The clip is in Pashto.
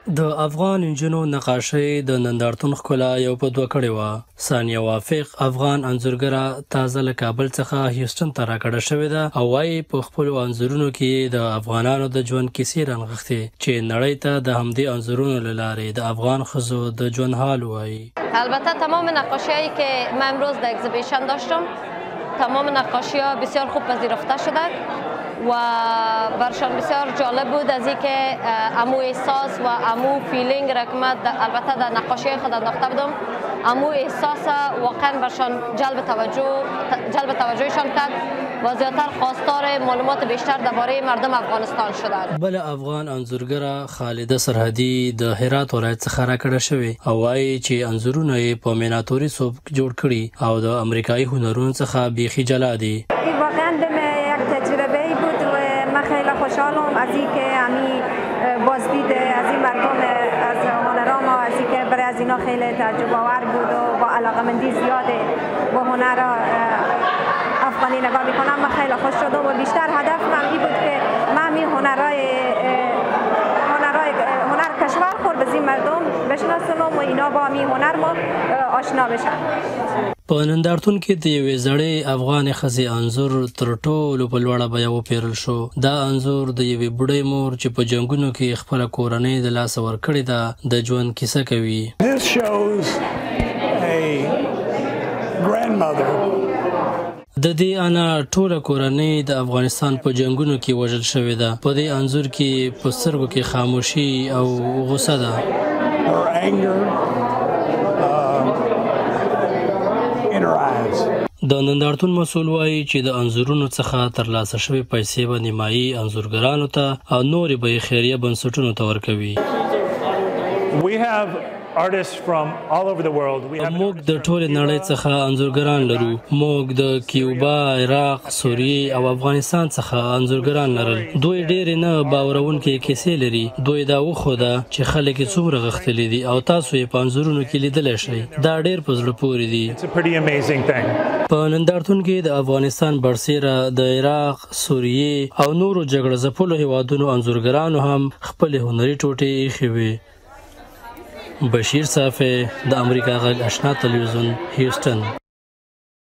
د افغان انجونو نقاشۍ د نندارتون ښکلا یو په دوه کړې وه. ثانیه وافق افغان انځورګره تازه له کابل څخه هیوسټن ته راکډه شوې ده او وایي په خپلو انځورونو کې د افغانانو د ژوند کیسې رانغښتې چې نړۍ ته د همدې انځورونو له لارې د افغان ښځو د ژوند حال وایي. البته تمام نقاشی‌هایی که من امروز در اکزیبیشن داشتم تمام نقاشی‌ها بسیار خوب پذیرفته شده و برشان بسیار جالب بود از اینکه امو احساس و امو فیلینگ را که من البته در نقاشی خود انداخته بودم امو احساس واقعا برشان جلب توجهشان کرد و زیادتر خواستار معلومات بیشتر درباره مردم افغانستان شدند. بل افغان انځورګره خالده سرحدي د هرات ولایت څخه راکډه شوې او وایي چې انځورونه یې په میناتوري صوب جوړ کړي او د امریکایي هنرونو څخه بیخي جلا دي. خیلی خوشحالم از اینکه همین بازدید از این مردم از هنرام و از اینکه برای از اینا خیلی تعجب آور بود و با علاقه‌مندی زیاده با هنر افغانی نگاه میکنم. من خیلی خوش شدم و بیشتر هدف من این بود که من این هنر کشور خود به این مردم بشناسونم و اینا با همین هنر ما آشنا بشن. په نندارتون کې د یوې زړې افغانې ښځې انځور تر ټولو په لوړه بیه وپیرل شو. دا انځور د یوې بوډۍ مور چې په جنګونو کې خپله کورنۍ د لاسه ورکړې ده د ژوند کیسه کوي. د دې انا ټوله کورنۍ د افغانستان په جنګونو کې وژل شوې ده. په دې انځور کې په سترګو کې خاموشي او غوسه ده. د نندارتون مسؤل وایي چې د انځورونو څخه ترلاسه شوې پیسې به نیمایي انځورګرانو ته او نورې به یې خیریه بنسټونو ته ورکوي. موږ د ټولې نړۍ څخه انځورګران لرو. موږ د کیوبا، عراق، سوریې او افغانستان څخه انځورګران لرل. دوی ډېرې نه باورونکې کیسې لري. دوی دا وښوده چې خلک یې څومره غښتلي دي او تاسو یې په انځورونو کې لیدلی شئ. دا ډېر په زړه پورې دي. په نندارتون کې د افغانستان برسیره د عراق، سوریې او نورو جګړه ځپلو هیوادونو انځورګرانو هم خپلې هنري ټوټې ایښې وې. بشیر صافی د امریکا غږ آشنا تلویزیون هیوسټن.